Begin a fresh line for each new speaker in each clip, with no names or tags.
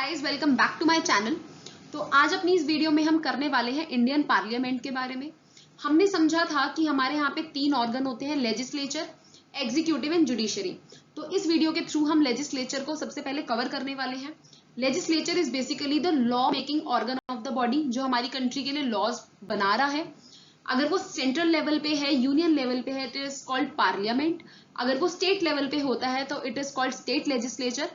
Guys, welcome back to my channel. तो आज अपनी इस वीडियो में हम करने वाले हैं इंडियन पार्लियामेंट के बारे में। हमने समझा था कि हमारे यहाँ पे 3 ऑर्गन होते हैं, लेजिस्लेचर, एग्जीक्यूटिव एंड जुडिशरी। तो इस वीडियो के थ्रू हम लेजिस्लेचर को सबसे पहले कवर करने वाले हैं। Legislature is basically the law making organ of the body, जो हमारी कंट्री के लिए लॉज बना रहा है। अगर वो सेंट्रल लेवल पे है, यूनियन लेवल पे है, इट इज कॉल्ड पार्लियामेंट। अगर वो स्टेट लेवल पे होता है तो it is called state legislature.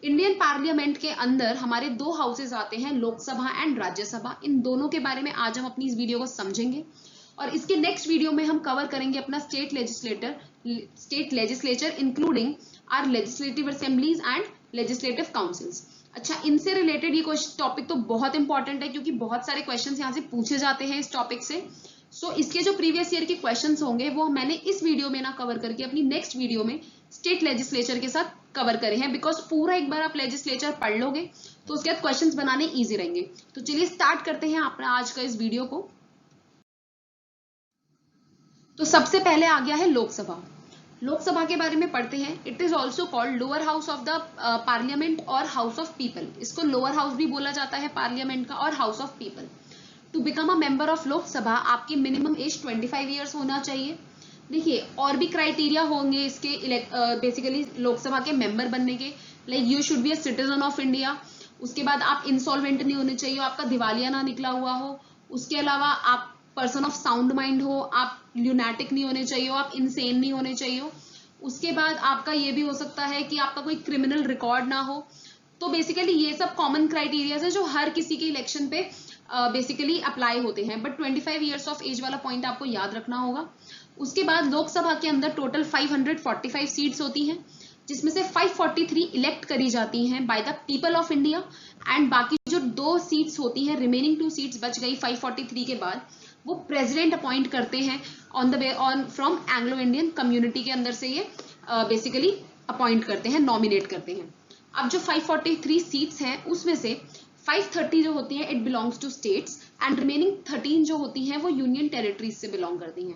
Indian parliament के अंदर हमारे 2 हाउसेज आते हैं, लोकसभा एंड राज्यसभा। इन दोनों के बारे में आज हम अपनी इस वीडियो को समझेंगे और इसके नेक्स्ट वीडियो में हम कवर करेंगे अपना state legislature including our legislative assemblies and legislative councils. अच्छा, इनसे रिलेटेड ये टॉपिक तो बहुत इंपॉर्टेंट है क्योंकि बहुत सारे क्वेश्चंस यहाँ से पूछे जाते हैं इस टॉपिक से। सो इसके जो प्रीवियस ईयर के क्वेश्चंस होंगे वो मैंने इस वीडियो में ना कवर करके अपनी नेक्स्ट वीडियो में स्टेट लेजिस्लेचर के साथ कवर करे हैं, बिकॉज पूरा एक बार आप लेजिस्लेचर पढ़ लोगे तो उसके बाद क्वेश्चंस बनाने इजी रहेंगे। तो चलिए स्टार्ट करते हैं अपना आज का इस वीडियो को। तो सबसे पहले आ गया है लोकसभा। लोकसभा के बारे में पढ़ते हैं। It is also called lower house of the parliament और हाउस ऑफ पीपल। इसको लोअर हाउस भी बोला जाता है पार्लियामेंट का और house of people. To become a member of Lok Sabha आपकी मिनिमम एज 25 ईयर्स होना चाहिए। देखिए, और भी क्राइटेरिया होंगे इसके बेसिकली लोकसभा के मेंबर बनने के, like you should be a citizen of India. उसके बाद आप इंसॉल्वेंट नहीं होने चाहिए, आपका दिवालिया ना निकला हुआ हो। उसके अलावा आप पर्सन ऑफ साउंड माइंड हो, आप ल्यूनैटिक नहीं होने चाहिए हो, आप इंसेन नहीं होने चाहिए हो। उसके बाद आपका ये भी हो सकता है कि आपका कोई क्रिमिनल रिकॉर्ड ना हो। तो बेसिकली ये सब कॉमन क्राइटेरियाज है जो हर किसी के इलेक्शन पे बेसिकली अप्लाई होते हैं, बट 25 ईयर्स ऑफ एज वाला पॉइंट आपको याद रखना होगा। उसके बाद लोकसभा के अंदर टोटल 545 सीट्स होती हैं, जिसमें से 543 इलेक्ट करी जाती हैं by the people of India, and बाकी जो 2 सीट्स होती हैं, रिमेनिंग 2 सीट्स बच गई 543 के बाद, वो प्रेसिडेंट अपॉइंट करते हैं on from Anglo Indian community के अंदर से ये बेसिकली अपॉइंट करते हैं, नॉमिनेट करते हैं। अब जो 543 सीट्स हैं उसमें से 530 जो होती है it belongs to states and remaining 13 जो होती हैं वो यूनियन टेरिटरीज से बिलोंग करती हैं।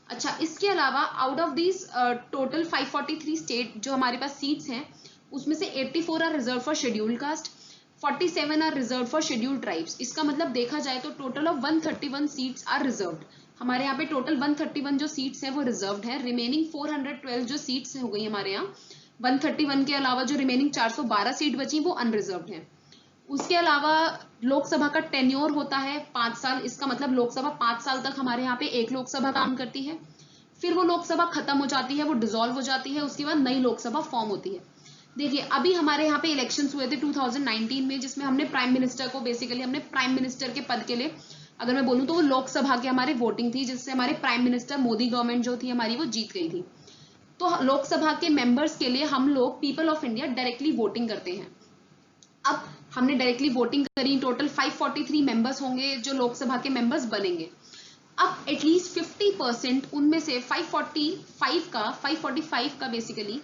अच्छा, इसके अलावा out of this total 543 state जो हमारे पास सीट्स हैं उसमें से 84 are reserved for scheduled caste, 47 are reserved for scheduled tribes. इसका मतलब देखा जाए तो total of 131 seats are reserved. हमारे यहाँ पे टोटल 131 जो सीट्स हैं वो रिजर्व्ड है। रिमेनिंग 412 जो सीट्स हो गई हमारे यहाँ, 131 के अलावा जो रिमेनिंग 412 सीट बची वो अनरिजर्व्ड है। उसके अलावा लोकसभा का टेन्योर होता है 5 साल। इसका मतलब लोकसभा 5 साल तक हमारे यहाँ पे एक लोकसभा काम करती है, फिर वो लोकसभा खत्म हो जाती है, वो डिसॉल्व हो जाती है, उसके बाद नई लोकसभा फॉर्म होती है। देखिए, अभी हमारे यहाँ पे इलेक्शंस हुए थे 2019 में, जिसमें हमने प्राइम मिनिस्टर को बेसिकली हमने प्राइम मिनिस्टर के पद के लिए, अगर मैं बोलूँ तो वो लोकसभा के हमारे वोटिंग थी, जिससे हमारे प्राइम मिनिस्टर मोदी गवर्नमेंट जो थी हमारी वो जीत गई थी। तो लोकसभा के मेंबर्स के लिए हम लोग people of India directly voting करते हैं। अब हमने डायरेक्टली वोटिंग करी, टोटल 543 मेंबर्स होंगे जो लोकसभा के मेंबर्स बनेंगे। अब एटलीस्ट 50% उनमें से 545 का बेसिकली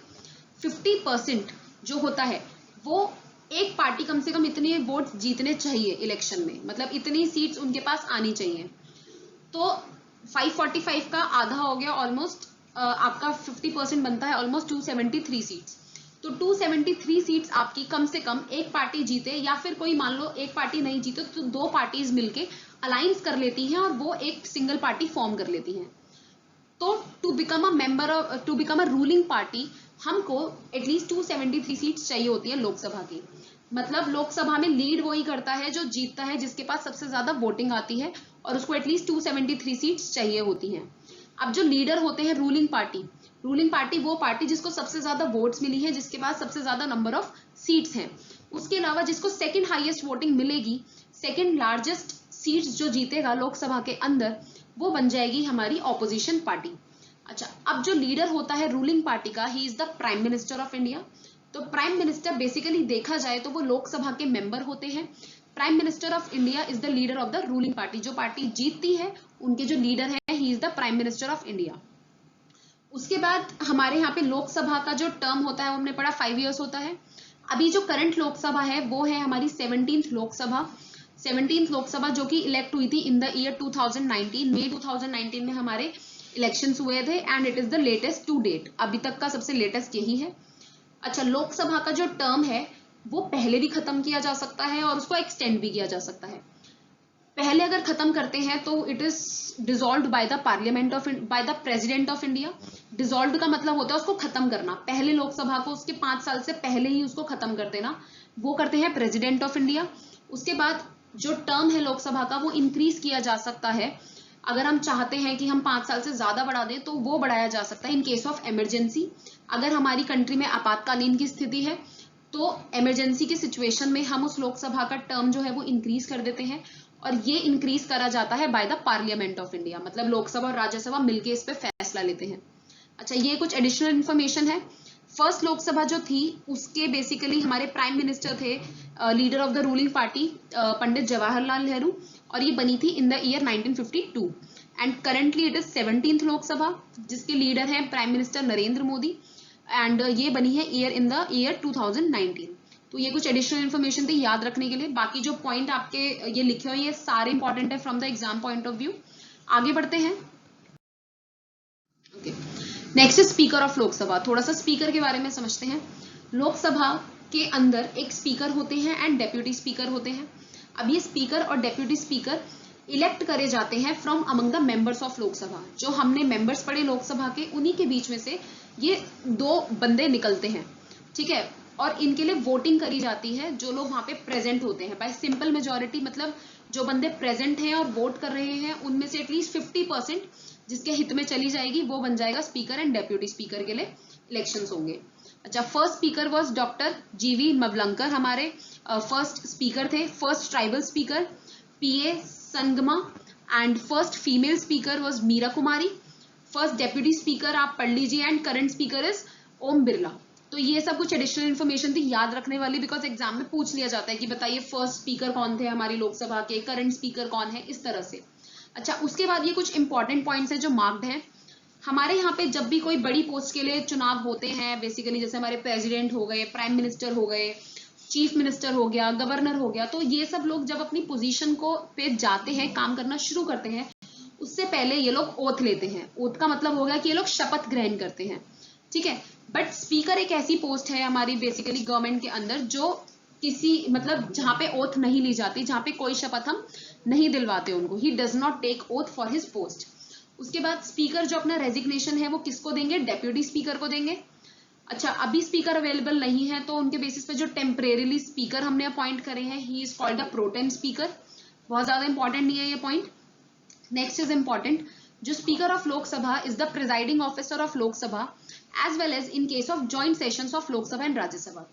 50% जो होता है वो एक पार्टी कम से कम इतने वोट जीतने चाहिए इलेक्शन में, मतलब इतनी सीट्स उनके पास आनी चाहिए। तो 545 का आधा हो गया ऑलमोस्ट, आपका 50% बनता है ऑलमोस्ट 273 सीट्स। तो 273 सीट्स आपकी कम से कम एक पार्टी जीते, या फिर कोई मान लो एक पार्टी नहीं जीते तो 2 पार्टीज मिलके अलायंस कर लेती हैं और वो एक सिंगल पार्टी फॉर्म कर लेती हैं। तो to become a ruling party हमको एटलीस्ट 273 सीट्स चाहिए होती है लोकसभा की। मतलब लोकसभा में लीड वही करता है जो जीतता है, जिसके पास सबसे ज्यादा वोटिंग आती है, और उसको एटलीस्ट 273 सीट्स चाहिए होती हैं। अब जो लीडर होते हैं रूलिंग पार्टी वो पार्टी जिसको सबसे ज्यादा वोट्स मिली है, जिसके पास सबसे ज्यादा नंबर ऑफ सीट्स हैं। उसके अलावा जिसको सेकंड हाईएस्ट वोटिंग मिलेगी, सेकंड लार्जेस्ट सीट्स जो जीतेगा लोकसभा के अंदर, वो बन जाएगी हमारी ऑपोजिशन पार्टी। अच्छा, अब जो लीडर होता है रूलिंग पार्टी का, he is the prime minister of India. तो प्राइम मिनिस्टर बेसिकली देखा जाए तो वो लोकसभा के मेंबर होते हैं। Prime minister of India is the leader of the ruling party. जो पार्टी जीतती है उनके जो लीडर है, he is the prime minister of India. उसके बाद हमारे यहाँ पे लोकसभा का जो टर्म होता है वो हमने पढ़ा 5 इयर्स होता है। अभी जो करंट लोकसभा है वो है हमारी 17th लोकसभा जो कि इलेक्ट हुई थी इन द ईयर 2019। मई 2019 में हमारे इलेक्शंस हुए थे and it is the latest to date. अभी तक का सबसे लेटेस्ट यही है। अच्छा, लोकसभा का जो टर्म है वो पहले भी खत्म किया जा सकता है और उसको एक्सटेंड भी किया जा सकता है। पहले अगर खत्म करते हैं तो it is dissolved by the parliament of by the president of India. Dissolved का मतलब होता है उसको खत्म करना, पहले लोकसभा को उसके 5 साल से पहले ही उसको खत्म कर देना, वो करते हैं प्रेसिडेंट ऑफ इंडिया। उसके बाद जो टर्म है लोकसभा का वो इंक्रीज किया जा सकता है, अगर हम चाहते हैं कि हम 5 साल से ज्यादा बढ़ा दें तो वो बढ़ाया जा सकता है इन केस ऑफ इमरजेंसी। अगर हमारी कंट्री में आपातकालीन की स्थिति है तो इमरजेंसी की सिचुएशन में हम उस लोकसभा का टर्म जो है वो इंक्रीज कर देते हैं, और ये इंक्रीज करा जाता है by the parliament of India, मतलब लोकसभा और राज्यसभा मिलकर इस पे फैसला लेते हैं। अच्छा, ये कुछ एडिशनल इन्फॉर्मेशन है। फर्स्ट लोकसभा जो थी उसके बेसिकली हमारे प्राइम मिनिस्टर थे leader of the ruling party Pandit Jawaharlal Nehru, और ये बनी थी in the year 1952। And currently it is 17th Lok Sabha जिसके लीडर हैं prime minister Narendra Modi, and ये बनी है इन द ईयर 2019। तो ये कुछ एडिशनल इन्फॉर्मेशन थी याद रखने के लिए। बाकी जो पॉइंट आपके ये लिखे हुए ये सारे इंपॉर्टेंट है from the exam point of view. आगे बढ़ते हैं। Okay, next speaker of Lok Sabha. थोड़ा सा स्पीकर के बारे में समझते हैं। लोकसभा के अंदर एक स्पीकर होते हैं एंड डेप्यूटी स्पीकर होते हैं। अब ये स्पीकर और डेप्यूटी स्पीकर इलेक्ट करे जाते हैं from among the members of Lok Sabha. जो हमने मेंबर्स पढ़े लोकसभा के उन्हीं के बीच में से ये 2 बंदे निकलते हैं, ठीक है, और इनके लिए वोटिंग करी जाती है जो लोग वहां पे प्रेजेंट होते हैं बाय सिंपल मेजोरिटी, मतलब जो बंदे प्रेजेंट हैं और वोट कर रहे हैं उनमें से एटलीस्ट 50% जिसके हित में चली जाएगी वो बन जाएगा स्पीकर, एंड डेप्यूटी स्पीकर के लिए इलेक्शंस होंगे। अच्छा, first speaker was doctor G V Mavalankar, हमारे फर्स्ट स्पीकर थे, first tribal speaker P A Sangma, and first female speaker was Meira Kumari. First deputy speaker आप पढ़ लीजिए, and current speaker is Om Birla. तो ये सब कुछ एडिशनल इन्फॉर्मेशन थी याद रखने वाली, बिकॉज एग्जाम में पूछ लिया जाता है कि बताइए फर्स्ट स्पीकर कौन थे हमारी लोकसभा के, करंट स्पीकर कौन है, इस तरह से। अच्छा, उसके बाद ये कुछ इंपॉर्टेंट पॉइंट्स हैं जो मार्क्ड हैं। हमारे यहाँ पे जब भी कोई बड़ी पोस्ट के लिए चुनाव होते हैं, बेसिकली जैसे हमारे प्रेसिडेंट हो गए, प्राइम मिनिस्टर हो गए, चीफ मिनिस्टर हो गया, गवर्नर हो गया, तो ये सब लोग जब अपनी पोजीशन को पे जाते हैं, काम करना शुरू करते हैं, उससे पहले ये लोग ओथ लेते हैं। ओथ का मतलब हो गया कि ये लोग शपथ ग्रहण करते हैं, ठीक है। बट स्पीकर एक ऐसी पोस्ट है हमारी बेसिकली गवर्नमेंट के अंदर जो किसी मतलब जहां पे ओथ नहीं ली जाती, जहां पे कोई शपथ हम नहीं दिलवाते उनको, he does not take oath for his post. उसके बाद स्पीकर जो अपना रेजिग्नेशन है वो किसको देंगे, डेप्यूटी स्पीकर को देंगे। अच्छा, अभी स्पीकर अवेलेबल नहीं है तो उनके बेसिस पे जो टेम्परेरीली स्पीकर हमने अपॉइंट करे हैं, he is called the protem speaker. बहुत ज्यादा इंपॉर्टेंट नहीं है ये पॉइंट। नेक्स्ट इज इंपॉर्टेंट, जो speaker of Lok Sabha is the presiding officer of Lok Sabha as well as in case of joint sessions of Lok Sabha and Rajya Sabha.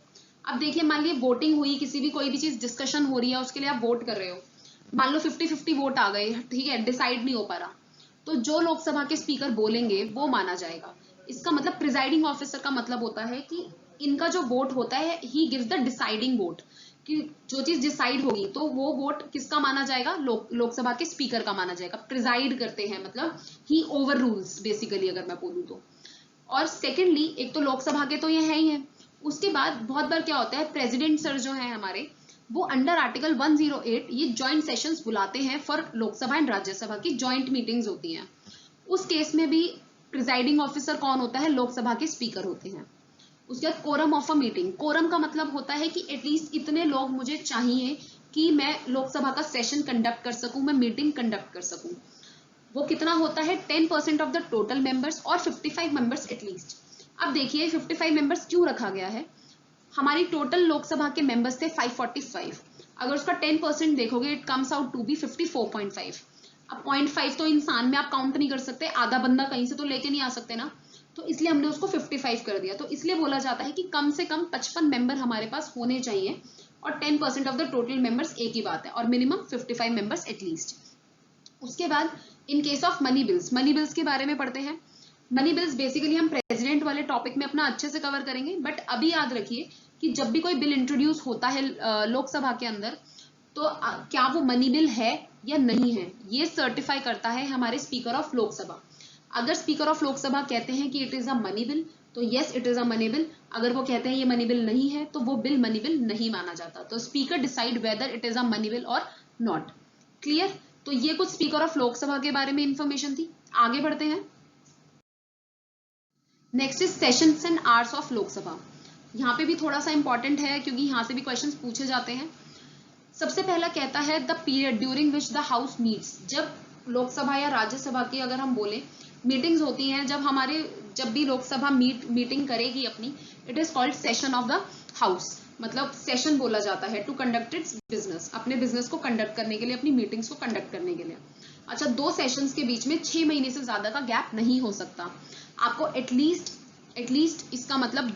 अब देखिए, मान लीजिए वोटिंग हुई, किसी भी कोई भी चीज डिस्कशन हो रही है, उसके लिए आप वोट कर रहे हो, मान लो 50-50 वोट आ गए, ठीक है, डिसाइड नहीं हो पा रहा, तो जो लोकसभा के स्पीकर बोलेंगे वो माना जाएगा। इसका मतलब प्रिजाइडिंग ऑफिसर का मतलब होता है कि इनका जो वोट होता है, he gives the deciding vote, कि जो चीज डिसाइड होगी तो वो वोट किसका माना जाएगा, लोकसभा के स्पीकर का माना जाएगा। प्रिजाइड करते हैं मतलब ही ओवर रूल्स बेसिकली, अगर मैं बोलूँ तो। और सेकेंडली, एक तो लोकसभा के तो ये है ही है, उसके बाद बहुत बार क्या होता है, प्रेसिडेंट सर जो है हमारे, वो अंडर आर्टिकल 108 ये जॉइंट सेशंस बुलाते हैं फॉर लोकसभा एंड राज्यसभा की जॉइंट मीटिंग्स होती हैं। उस केस में भी प्रिजाइडिंग ऑफिसर कौन होता है, लोकसभा के स्पीकर होते हैं। उसके बाद quorum of a meeting, quorum का मतलब होता है कि एटलीस्ट इतने लोग मुझे चाहिए कि मैं लोकसभा का सेशन कंडक्ट कर सकूं, मैं मीटिंग कंडक्ट कर सकूं। वो कितना होता है, 10% ऑफ द टोटल मेंबर्स और 55 मेंबर्स एटलीस्ट। अब देखिए 55 मेंबर्स क्यों रखा गया है, हमारी टोटल लोकसभा के मेंबर्स थे 545, अगर उसका 10% देखोगे it comes out to be 54.5। अब 0.5 तो इंसान में आप काउंट नहीं कर सकते, आधा बंदा कहीं से तो लेके नहीं आ सकते ना, तो इसलिए हमने उसको 55 कर दिया। तो इसलिए बोला जाता है कि कम से कम 55 मेंबर हमारे पास होने चाहिए, और 10% ऑफ द टोटल मेंबर्स एक ही बात है, और मिनिमम 55 मेंबर्स एटलीस्ट। उसके बाद इन case of money bills, money bills के बारे में पढ़ते हैं। मनी बिल्स बेसिकली हम प्रेसिडेंट वाले टॉपिक में अपना अच्छे से कवर करेंगे, बट अभी याद रखिए कि जब भी कोई बिल इंट्रोड्यूस होता है लोकसभा के अंदर, तो क्या वो मनी बिल है या नहीं है, ये सर्टिफाई करता है हमारे स्पीकर ऑफ लोकसभा। अगर स्पीकर ऑफ लोकसभा कहते हैं कि it is a money bill, तो yes it is a money bill. अगर वो कहते हैं ये मनी बिल नहीं है, तो वो बिल मनी बिल नहीं माना जाता। तो speaker decide whether it is a money bill और नॉट। क्लियर? तो ये कुछ स्पीकर ऑफ लोकसभा के बारे में इंफॉर्मेशन थी। आगे बढ़ते हैं। Next is sessions and hours of Lok Sabha. यहाँ पे भी थोड़ा सा इंपॉर्टेंट है क्योंकि यहाँ से भी क्वेश्चंस पूछे जाते हैं। सबसे पहला कहता है the period during which the house meets. जब लोकसभा या राज्यसभा की अगर हम बोले मीटिंग्स होती हैं, जब भी लोकसभा मीटिंग करेगी अपनी, it is called session of the house. मतलब सेशन बोला जाता है टू कंडक्ट इट्स बिजनेस, अपने बिजनेस को कंडक्ट करने के लिए, अपनी मीटिंग्स को कंडक्ट करने के लिए। अच्छा, 2 सेशंस के बीच में 6 महीने से ज्यादा का गैप नहीं हो सकता। आपको एटलीस्ट इसका मतलब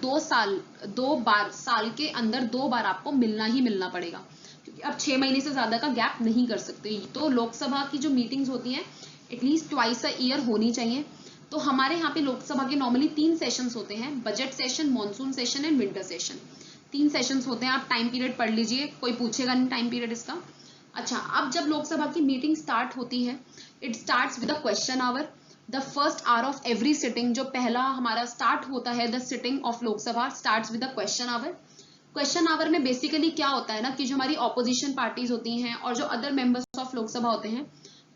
2 बार साल के अंदर 2 बार आपको मिलना ही मिलना पड़ेगा, क्योंकि अब 6 महीने से ज्यादा का गैप नहीं कर सकते। तो लोकसभा की जो मीटिंग्स होती हैं एटलीस्ट ट्वाइस अ ईयर होनी चाहिए। तो हमारे यहाँ पे लोकसभा के नॉर्मली 3 सेशंस होते हैं, budget session, monsoon session and winter session. 3 sessions होते हैं। आप टाइम पीरियड पढ़ लीजिए, कोई पूछेगा नहीं टाइम पीरियड इसका। अच्छा, अब जब लोकसभा की मीटिंग स्टार्ट होती है, it starts with a question hour. The first hour of every sitting, जो पहला हमारा स्टार्ट होता है the sitting of Lok Sabha starts with a question hour. Question hour में बेसिकली क्या होता है ना कि जो हमारी ऑपोजिशन पार्टीज होती हैं और जो अदर मेंबर्स ऑफ लोकसभा होते हैं,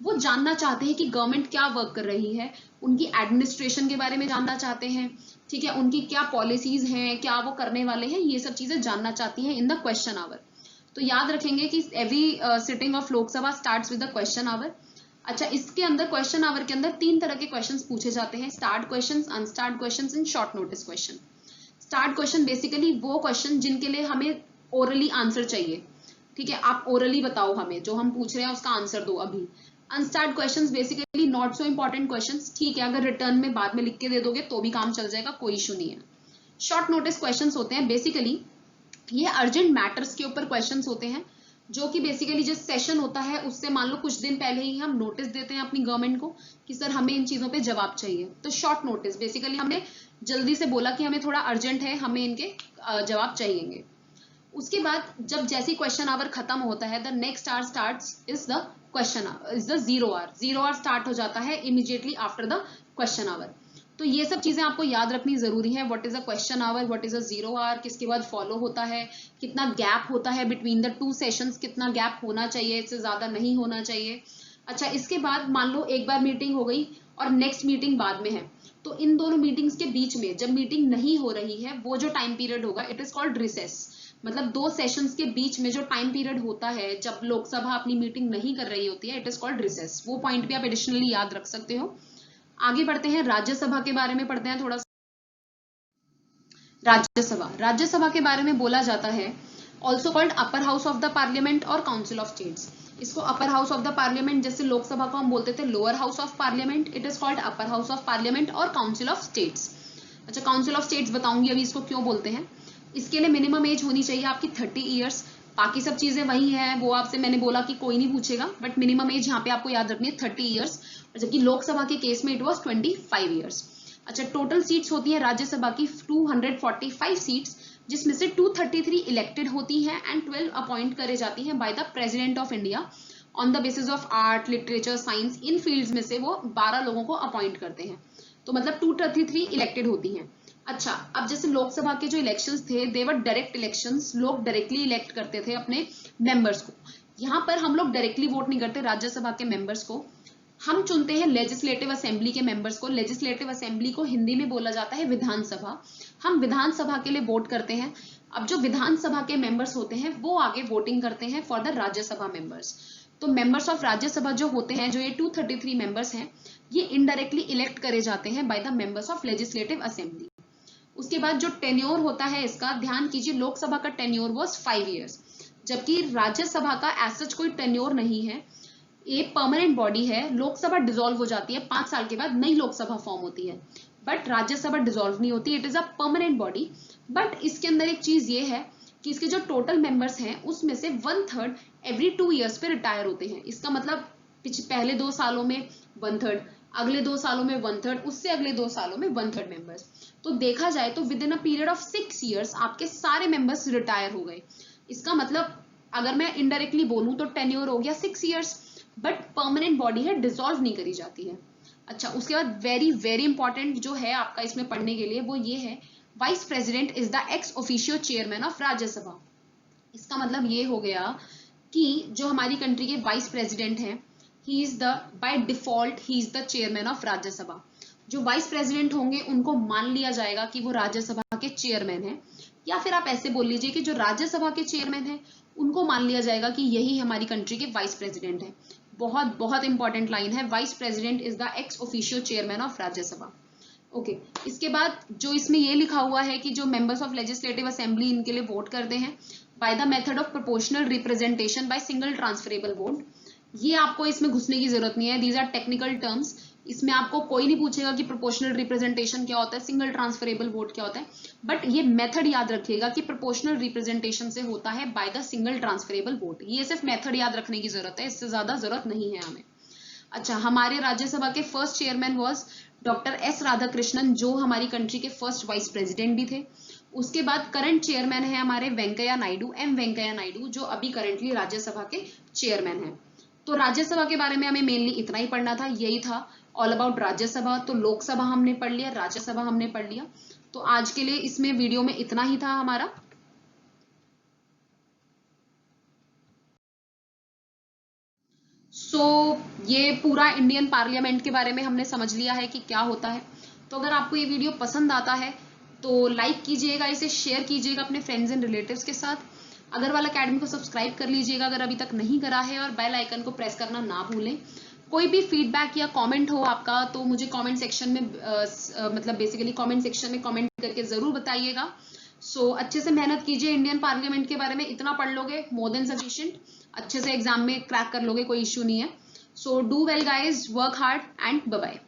वो जानना चाहते हैं कि गवर्नमेंट क्या वर्क कर रही है, उनकी एडमिनिस्ट्रेशन के बारे में जानना चाहते हैं, ठीक है, उनकी क्या पॉलिसीज हैं, क्या वो करने वाले हैं, ये सब चीजें जानना चाहती हैं इन द क्वेश्चन आवर। तो याद रखेंगे कि every sitting of Lok Sabha starts with the question hour. अच्छा, इसके अंदर क्वेश्चन आवर के अंदर 3 तरह के क्वेश्चंस पूछे जाते हैं, start questions, unstarred questions and short notice question. Start question basically वो क्वेश्चन जिनके लिए हमें ओरली आंसर चाहिए, ठीक है, आप ओरली बताओ हमें जो हम पूछ रहे हैं उसका आंसर दो अभी। Unstarred questions basically not so important questions, ठीक है, अगर रिटर्न में बाद में लिख के दे दोगे तो भी काम चल जाएगा, कोई इशू नहीं है। शॉर्ट नोटिस क्वेश्चंस होते हैं, बेसिकली ये अर्जेंट मैटर्स के ऊपर क्वेश्चंस होते हैं, जो कि बेसिकली जो सेशन होता है उससे मान लो कुछ दिन पहले ही हम नोटिस देते हैं अपनी गवर्नमेंट को कि सर हमें इन चीजों पे जवाब चाहिए। तो शॉर्ट नोटिस बेसिकली हमने जल्दी से बोला कि हमें थोड़ा अर्जेंट है, हमें इनके जवाब चाहिए। उसके बाद जब जैसे क्वेश्चन आवर खत्म होता है, the next hour starts is the question is the 0 hour. 0 hour start हो जाता है immediately after the question hour. तो ये सब चीजें आपको याद रखनी जरूरी है, what is a question hour, what is a 0 hour, किसके बाद फॉलो होता है, कितना गैप होता है बिटवीन द 2 सेशंस, कितना गैप होना चाहिए, इससे ज्यादा नहीं होना चाहिए। अच्छा, इसके बाद मान लो एक बार मीटिंग हो गई और नेक्स्ट मीटिंग बाद में है, तो इन दोनों मीटिंग्स के बीच में जब मीटिंग नहीं हो रही है, वो जो टाइम पीरियड होगा इट इज कॉल्ड रिसेस। मतलब 2 सेशंस के बीच में जो टाइम पीरियड होता है जब लोकसभा अपनी मीटिंग नहीं कर रही होती है, इट इज कॉल्ड रिसेस। वो पॉइंट भी आप एडिशनली याद रख सकते हो। आगे बढ़ते हैं, राज्यसभा के बारे में पढ़ते हैं थोड़ा सा। राज्यसभा के बारे में बोला जाता है also called upper house of the parliament और काउंसिल ऑफ स्टेट्स। इसको upper house of the parliament, जैसे लोकसभा को हम बोलते थे lower house of parliament, it is called upper house of parliament और काउंसिल ऑफ स्टेट्स। अच्छा, काउंसिल ऑफ स्टेट्स बताऊंगी अभी इसको क्यों बोलते हैं। इसके लिए मिनिमम एज होनी चाहिए आपकी 30 ईयर्स। बाकी सब चीजें वही है, वो आपसे मैंने बोला कि कोई नहीं पूछेगा, बट मिनिमम एज यहाँ पे आपको याद रखनी है 30 ईयर्स, जबकि लोकसभा के केस में इट वॉज 25 ईयर्स। अच्छा, टोटल सीट्स होती है राज्यसभा की 245 सीट्स, जिसमें से 233 इलेक्टेड होती हैं एंड 12 अपॉइंट करे जाती हैं by the president of India on the basis of art, literature, science. In fields में से वो 12 लोगों को अपॉइंट करते हैं, तो मतलब 233 इलेक्टेड होती हैं। अच्छा, अब जैसे लोकसभा के जो इलेक्शंस थे दे वर डायरेक्ट इलेक्शंस, लोग डायरेक्टली इलेक्ट करते थे अपने मेंबर्स को। यहाँ पर हम लोग डायरेक्टली वोट नहीं करते राज्यसभा के मेंबर्स को, हम चुनते हैं लेजिस्लेटिव असेंबली के मेंबर्स को। लेजिस्लेटिव असेंबली को हिंदी में बोला जाता है विधानसभा। हम विधानसभा के लिए वोट करते हैं। अब जो विधानसभा के मेंबर्स होते हैं वो आगे वोटिंग करते हैं फॉर द राज्यसभा मेंबर्स। तो मेंबर्स ऑफ राज्यसभा जो होते हैं, जो ये 233 मेंबर्स हैं, ये इनडायरेक्टली इलेक्ट करे जाते हैं by the members of legislative assembly. उसके बाद जो टेन्योर होता है इसका, ध्यान कीजिए, लोकसभा का टेन्योर वाज 5 इयर्स, जबकि राज्यसभा का एज सच कोई टेन्योर नहीं है, ये परमानेंट बॉडी है। लोकसभा डिसॉल्व हो जाती है 5 साल के बाद, नई लोकसभा फॉर्म होती है, बट राज्यसभा डिसॉल्व नहीं होती, it is a permanent body. But इसके अंदर एक चीज ये है कि इसके जो टोटल मेंबर्स हैं उसमें से 1/3 एवरी 2 ईयर्स पे रिटायर होते हैं। इसका मतलब पहले 2 सालों में 1/3, अगले 2 सालों में 1/3, उससे अगले 2 सालों में 1/3 मेंबर्स। तो देखा जाए तो with in a period of 6 years आपके सारे मेंबर्स रिटायर हो गए। इसका मतलब अगर मैं इनडायरेक्टली बोलूं तो टेन्योर हो गया 6 ईयर्स, बट परमानेंट बॉडी है, डिसॉल्व नहीं करी जाती है। अच्छा, उसके बाद वेरी वेरी इंपॉर्टेंट जो है आपका इसमें पढ़ने के लिए वो ये है, vice president is the ex officio chairman of Rajya Sabha. इसका मतलब ये हो गया कि जो हमारी कंट्री के वाइस प्रेसिडेंट हैं, he is the by default he is the chairman of Rajya Sabha. जो वाइस प्रेसिडेंट होंगे उनको मान लिया जाएगा कि वो राज्यसभा के चेयरमैन हैं। या फिर आप ऐसे बोल लीजिए कि जो राज्यसभा के चेयरमैन है उनको मान लिया जाएगा कि यही हमारी कंट्री के वाइस प्रेसिडेंट है। बहुत बहुत इंपॉर्टेंट लाइन है, vice president is the ex officio chairman of Rajya Sabha. Okay इसके बाद जो इसमें ये लिखा हुआ है कि जो मेंबर्स ऑफ लेजिस्लेटिव असेंबली इनके लिए वोट करते हैं by the method of proportional representation by single transferable vote. ये आपको इसमें घुसने की जरूरत नहीं है, दीज आर टेक्निकल टर्म्स। इसमें आपको कोई नहीं पूछेगा कि प्रोपोर्शनल रिप्रेजेंटेशन क्या होता है, सिंगल ट्रांसफरेबल वोट क्या होता है, बट ये मेथड याद रखिएगा कि प्रोपोर्शनल रिप्रेजेंटेशन से होता है by the single transferable vote. ये सिर्फ मेथड याद रखने की जरूरत है, इससे ज्यादा जरूरत नहीं है हमें। अच्छा, हमारे राज्यसभा के first chairman was doctor S Radhakrishnan, जो हमारी कंट्री के फर्स्ट वाइस प्रेसिडेंट भी थे। उसके बाद करंट चेयरमैन है हमारे वेंकैया नायडू, एम वेंकैया नायडू, जो अभी करंटली राज्यसभा के चेयरमैन हैं। तो राज्यसभा के बारे में हमें मेनली इतना ही पढ़ना था, यही था ऑल अबाउट राज्यसभा। तो लोकसभा हमने पढ़ लिया, राज्यसभा हमने पढ़ लिया। तो आज के लिए इसमें वीडियो में इतना ही था हमारा। ये पूरा इंडियन पार्लियामेंट के बारे में हमने समझ लिया है कि क्या होता है। तो अगर आपको ये वीडियो पसंद आता है तो लाइक कीजिएगा, इसे शेयर कीजिएगा अपने फ्रेंड्स एंड रिलेटिव्स के साथ। अग्रवाल अकेडमी को सब्सक्राइब कर लीजिएगा अगर अभी तक नहीं करा है, और बेल आइकन को प्रेस करना ना भूलें। कोई भी फीडबैक या कमेंट हो आपका तो मुझे कमेंट सेक्शन में मतलब बेसिकली कमेंट सेक्शन में कमेंट करके जरूर बताइएगा। अच्छे से मेहनत कीजिए, इंडियन पार्लियामेंट के बारे में इतना पढ़ लोगे मोर देन सफिशिएंट, अच्छे से एग्जाम में क्रैक कर लोगे, कोई इश्यू नहीं है। Do well guys, work hard and bye bye.